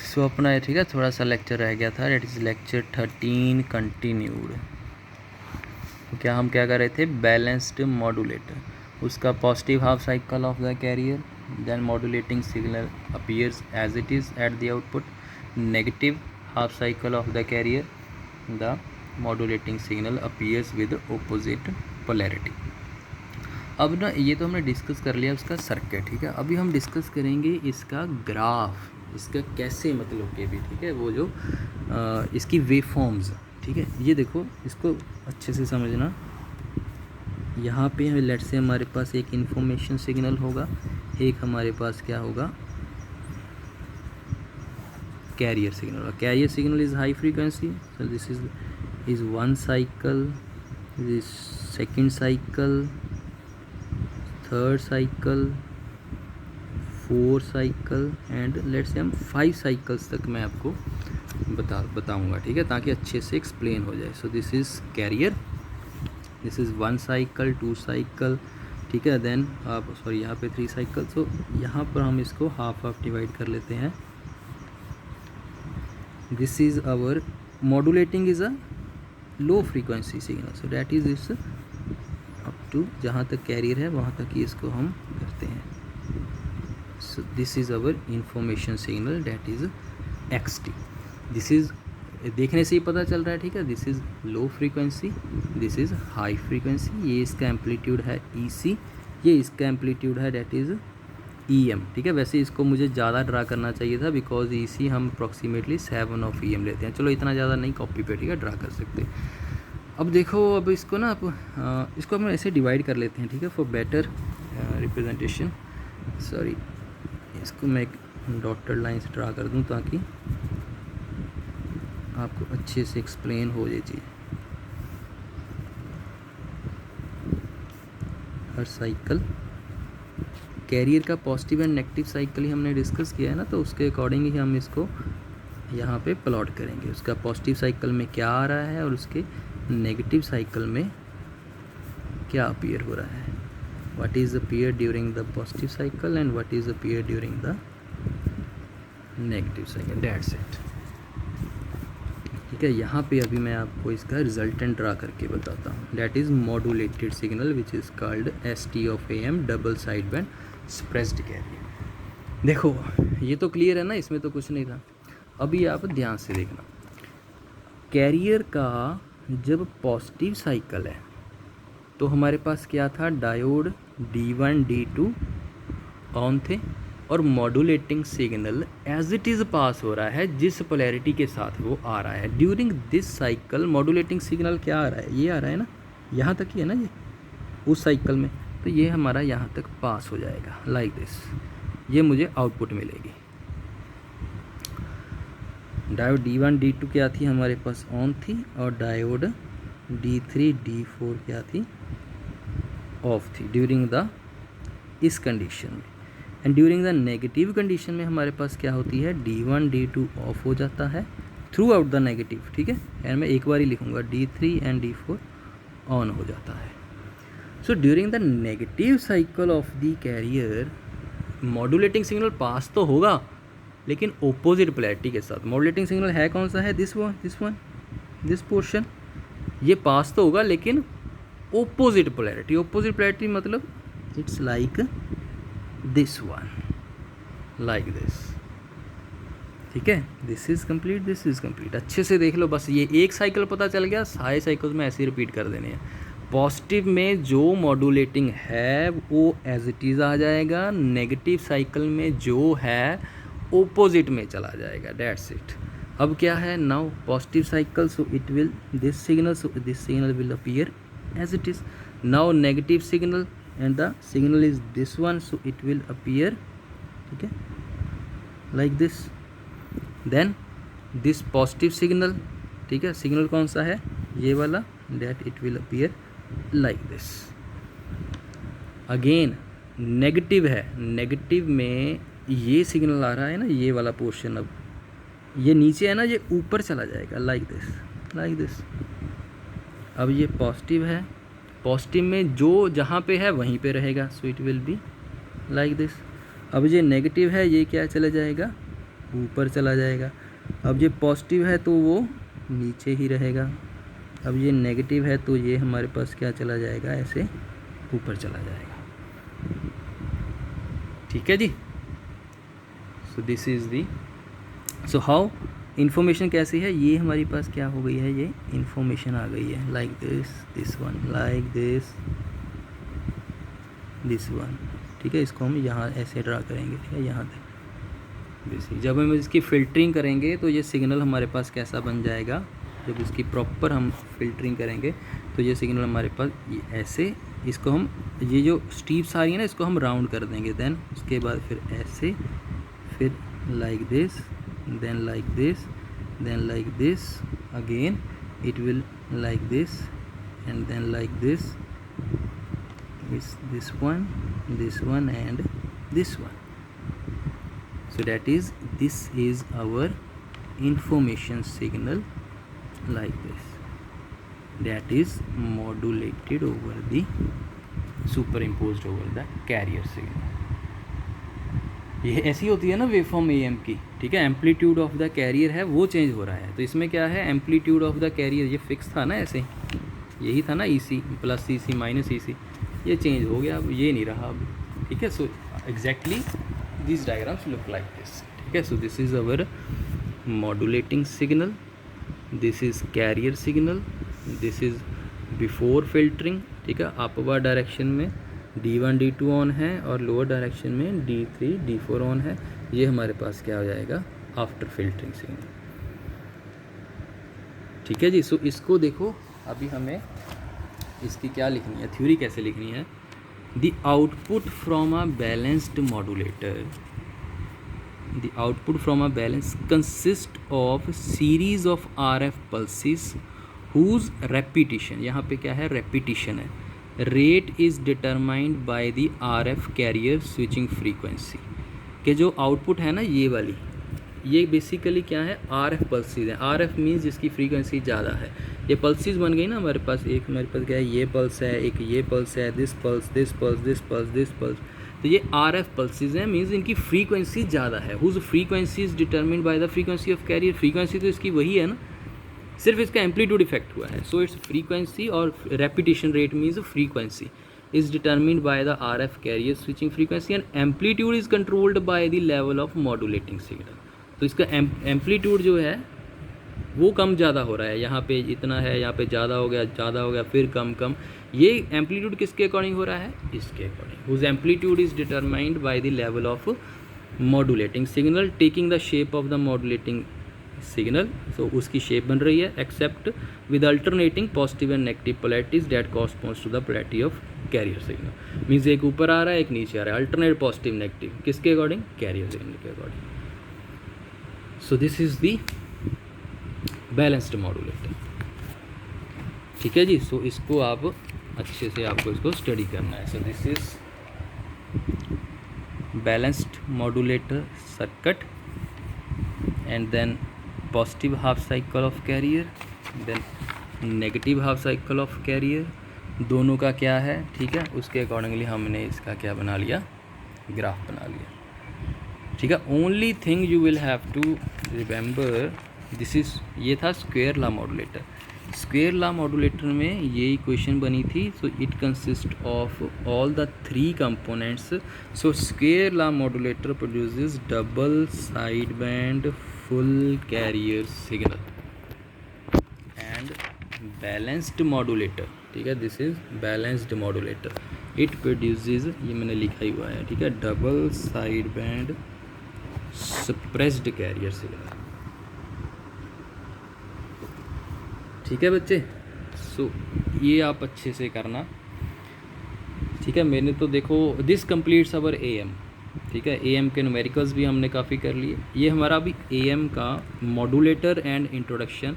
सो अपना ये ठीक है थोड़ा सा लेक्चर रह गया था, डेट इज़ लेक्चर 13 कंटिन्यूड। तो क्या हम क्या कर रहे थे, बैलेंस्ड मॉड्यूलेटर, उसका positive half cycle of the carrier, then modulating signal appears as it is at the output, negative half cycle of the carrier, the modulating signal appears with opposite polarity. अब ना ये तो हमने discuss कर लिया उसका circuit, ठीक है। अभी हम डिस्कस करेंगे इसका ग्राफ, इसका कैसे मतलब के भी, ठीक है, वो जो इसकी वेवफॉर्म्स, ठीक है। ये देखो, इसको अच्छे से समझना। यहाँ पे लेट से हमारे पास एक इंफॉर्मेशन सिग्नल होगा, एक हमारे पास क्या होगा, carrier signal. Carrier signal is high frequency, so this is one cycle, this second cycle, third cycle, four cycle and let's say हम 5 साइकिल्स तक मैं आपको बताऊंगा, ठीक है, ताकि अच्छे से एक्सप्लेन हो जाए। So this is carrier, this is 1 cycle, 2 cycle, ठीक है, देन आप सॉरी यहाँ पे 3 साइकिल। सो यहाँ पर हम इसको हाफ डिवाइड कर लेते हैं। This is our modulating is a low frequency signal, so that is इस अप टू जहाँ तक कैरियर है वहाँ तक ही इसको हम करते हैं। So this is our information signal, that is XT। This is देखने से ही पता चल रहा है, ठीक है, this is low frequency, this is high frequency. ये इसका एम्पलीट्यूड है EC, ये इसका एम्पलीट्यूड है डैट इज़ EM, ठीक है। वैसे इसको मुझे ज़्यादा ड्रा करना चाहिए था, बिकॉज EC हम अप्रॉक्सीमेटली 7 ऑफ EM लेते हैं। चलो इतना ज़्यादा नहीं, कॉपी पे, ठीक है, ड्रा कर सकते। अब देखो, अब इसको ना आप इसको हम ऐसे डिवाइड कर लेते हैं, ठीक है, फॉर बेटर रिप्रेजेंटेशन। सॉरी, इसको मैं एक डॉटेड लाइन से ड्रा कर दूं ताकि आपको अच्छे से एक्सप्लेन हो जाए चीज़। हर साइकिल कैरियर का पॉजिटिव एंड नेगेटिव साइकिल ही हमने डिस्कस किया है ना, तो उसके अकॉर्डिंग ही हम इसको यहाँ पे प्लॉट करेंगे। उसका पॉजिटिव साइकिल में क्या आ रहा है और उसके नेगेटिव साइकिल में क्या अपीयर हो रहा है, what is appear during the positive cycle and what is appear during the negative cycle, that's it, ठीक है। यहाँ पे अभी मैं आपको इसका रिजल्टेंट ड्रा करके बताता हूँ। That is modulated signal which is called ST of AM double side band suppressed carrier. देखो ये तो क्लियर है ना, इसमें तो कुछ नहीं था। अभी आप ध्यान से देखना, कैरियर का जब पॉजिटिव साइकिल है तो हमारे पास क्या था, डायोड D1 D2 ऑन थे और modulating signal as it is pass हो रहा है जिस पोलैरिटी के साथ वो आ रहा है। During this cycle modulating signal क्या आ रहा है, ये आ रहा है ना, यहाँ तक ही है ना ये उस साइकिल में, तो ये हमारा यहाँ तक पास हो जाएगा लाइक दिस, ये मुझे आउटपुट मिलेगी। डायोड D1 D2 क्या थी हमारे पास, ऑन थी, और डायोड D3 D4 क्या थी, ऑफ थी ड्यूरिंग द इस कंडीशन में। And during the negative condition में हमारे पास क्या होती है, D1 D2 ऑफ हो जाता है थ्रू आउट द नेगेटिव, ठीक है। एंड मैं एक बार ही लिखूँगा, D3 एंड D4 ऑन हो जाता है। So during the negative cycle of the carrier modulating signal pass तो होगा लेकिन ओपोजिट पोलैरिटी के साथ। मॉड्यूलेटिंग सिग्नल है कौन सा है, दिस वन दिस पोर्शन, ये पास तो होगा लेकिन ओपोजिट पोलैरिटी। ओपोजिट पोलैरिटी मतलब it's like this one, like this, ठीक है। This is complete, this is complete. अच्छे से देख लो, बस ये एक साइकिल पता चल गया, सारे साइकिल्स में ऐसे ही रिपीट कर देने हैं। पॉजिटिव में जो मॉड्यूलेटिंग है वो एज इट इज़ आ जाएगा, नेगेटिव साइकिल में जो है ओपोजिट में चला जाएगा, डेट्स इट। अब क्या है, now positive cycle, so it will this signal will appear as it is. Now negative signal and the signal is this one, so it will appear, okay, like this. Then this positive signal, ठीक है, signal कौन सा है, ये वाला, that it will appear like this. Again negative है, negative में ये सिग्नल आ रहा है ना, ये वाला पोर्शन, अब ये नीचे है ना, ये ऊपर चला जाएगा like this. अब ये पॉजिटिव है, पॉजिटिव में जो जहाँ पे है वहीं पे रहेगा, so it will be like this. अब ये नेगेटिव है, ये क्या चला जाएगा, ऊपर चला जाएगा। अब ये पॉजिटिव है तो वो नीचे ही रहेगा। अब ये नेगेटिव है तो ये हमारे पास क्या चला जाएगा, ऐसे ऊपर चला जाएगा। ठीक है जी। So this is the, so how information कैसी है, ये हमारी पास क्या हो गई है, ये इन्फॉर्मेशन आ गई है like this one, like this one. ठीक है, इसको हम यहाँ ऐसे ड्रा करेंगे, ठीक है, यहाँ तक बेसिक। जब हम इसकी फ़िल्टरिंग करेंगे तो ये सिग्नल हमारे पास कैसा बन जाएगा, जब इसकी प्रॉपर हम फ़िल्टरिंग करेंगे तो ये सिग्नल हमारे पास ये ऐसे, इसको हम, ये जो स्टीप्स आ रही है ना, इसको हम राउंड कर देंगे। देन उसके बाद फिर ऐसे, फिर like this, then like this again it will like this, and then like this is this one and this one. So this is our information signal like this, that is modulated over the, superimposed over the carrier signal. ये ऐसी होती है ना waveform am की, ठीक है, amplitude of the career है वो चेंज हो रहा है। तो इसमें क्या है, एम्पलीट्यूड ऑफ द कैरियर ये फिक्स था ना, ऐसे यही था ना, EC plus EC minus EC, ये चेंज हो गया, अब ये नहीं रहा अब। ठीक है, so exactly this diagrams look like this. ठीक है, so this is our modulating signal, this is carrier signal, this is before filtering. ठीक है, अपवर्ड डायरेक्शन में D1 D2 ऑन है और लोअर डायरेक्शन में D3 D4 ऑन है। ये हमारे पास क्या हो जाएगा, आफ्टर फिल्टरिंग सिग्नल। ठीक है जी। सो इसको देखो, अभी हमें इसकी क्या लिखनी है, थ्योरी कैसे लिखनी है। The output from a balanced modulator, the output from a balance consist of series of RF pulses whose repetition, यहाँ पे क्या है, रेपिटिशन है, rate is determined by the RF carrier switching frequency. के जो आउटपुट है ना ये वाली, ये बेसिकली क्या है, RF पल्सेस है। RF मीन्स जिसकी फ्रीक्वेंसी ज़्यादा है। ये पल्सेस बन गई ना हमारे पास, एक हमारे पास क्या है, ये पल्स है, एक ये पल्स है, this pulse, this pulse, this pulse, this pulse. तो ये RF पल्सेस हैं, मीन्स इनकी फ्रीक्वेंसी ज़्यादा है। Whose frequency is determined by the frequency of carrier. Frequency तो इसकी वही है ना, सिर्फ इसका एम्पलीट्यूड इफेक्ट हुआ है। सो इट्स फ्रीक्वेंसी और repetition rate means frequency is determined by the RF carrier switching frequency and amplitude is controlled by the level of modulating signal. तो इसका एम्पलीट्यूड जो है वो कम ज़्यादा हो रहा है, यहाँ पे इतना है, यहाँ पे ज़्यादा हो गया, फिर कम। ये एम्पलीट्यूड किसके अकॉर्डिंग हो रहा है, इसके according. Whose amplitude is determined by the level of modulating signal taking the shape of the modulating signal. So उसकी शेप बन रही है, except with alternating positive and negative polarities that corresponds to the polarity of carrier signal. Means एक ऊपर आ रहा है, एक नीचे आ रहा है, अल्टरनेट पॉजिटिव नेगेटिव, किसके अकॉर्डिंग, कैरियर सिग्नल के according. So this is the balanced modulator. ठीक है जी। सो इसको आप अच्छे से, आपको इसको स्टडी करना है। So this is balanced modulator circuit and then positive half cycle of carrier, then negative half cycle of carrier, दोनों का क्या है, ठीक है, उसके अकॉर्डिंगली हमने इसका क्या बना लिया, ग्राफ बना लिया। ठीक है, only thing you will have to remember, this is, ये था square law modulator. Square law modulator में ये इक्वेशन बनी थी। So it consist of all the 3 components. So square law modulator produces double side band full carrier signal and balanced modulator. ठीक है, this is balanced modulator, it produces, ये मैंने लिखा ही हुआ है, ठीक है, double side band suppressed carrier signal. ठीक है बच्चे। सो ये आप अच्छे से करना। ठीक है, मैंने तो देखो दिस कंप्लीट्स अवर AM। ठीक है, AM के न्यूमेरिकल्स भी हमने काफ़ी कर लिए। ये हमारा अभी AM का मॉड्यूलेटर एंड इंट्रोडक्शन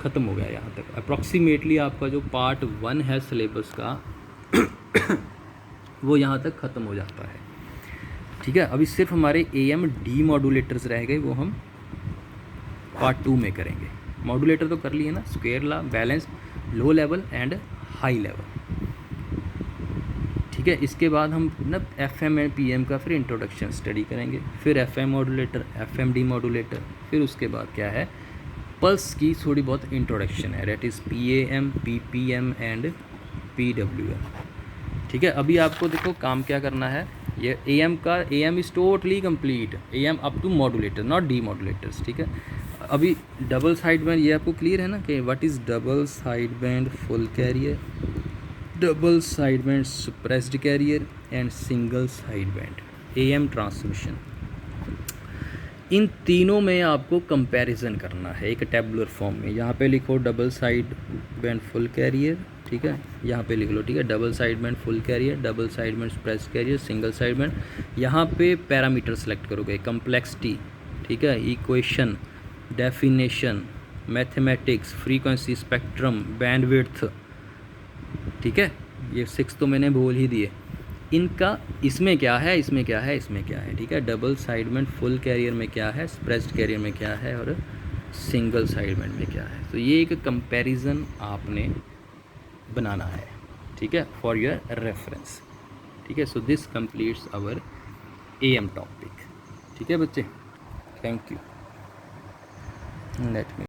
ख़त्म हो गया यहाँ तक। अप्रॉक्सीमेटली आपका जो पार्ट 1 है सिलेबस का वो यहाँ तक ख़त्म हो जाता है। ठीक है, अभी सिर्फ हमारे AM D मॉड्यूलेटर्स रह गए, वो हम पार्ट 2 में करेंगे। मॉड्यूलेटर तो कर लिए ना, square law, balance, low level and high level. ठीक ठीक है। इसके बाद हम ना FM एंड PM का फिर इंट्रोडक्शन स्टडी करेंगे, फिर FM मॉड्यूलेटर, FMD मॉड्यूलेटर, फिर उसके बाद क्या है पल्स की थोड़ी बहुत इंट्रोडक्शन है, that is PAM, PPM and PWM। ठीक है। अभी आपको देखो काम क्या करना है, ये AM का AM is totally complete, AM up to modulator not demodulators. ठीक है। अभी डबल साइड बैंड ये आपको क्लियर है ना कि what is double side band full carrier, double side band suppressed carrier and single side band AM transmission. इन तीनों में आपको कंपैरिजन करना है एक टेबुलर फॉर्म में। यहाँ पे लिखो double side band full carrier, ठीक है, यहाँ पे लिख लो, ठीक है, double side band full carrier, double side band suppressed carrier, single side band. यहाँ पे पैरामीटर सेलेक्ट करोगे, कम्प्लेक्सिटी, ठीक है, equation, definition, mathematics, frequency, spectrum, bandwidth. ठीक है, ये 6 तो मैंने बोल ही दिए। इनका इसमें क्या है, इसमें क्या है, इसमें क्या है। ठीक है, double side band full carrier में क्या है, स्प्रेस्ड कैरियर में क्या है और सिंगल साइड बैंड में क्या है। तो ये एक कंपैरिजन आपने बनाना है, ठीक है, फॉर योर रेफरेंस। ठीक है, so this completes our AM topic. ठीक है बच्चे, थैंक यू। Let me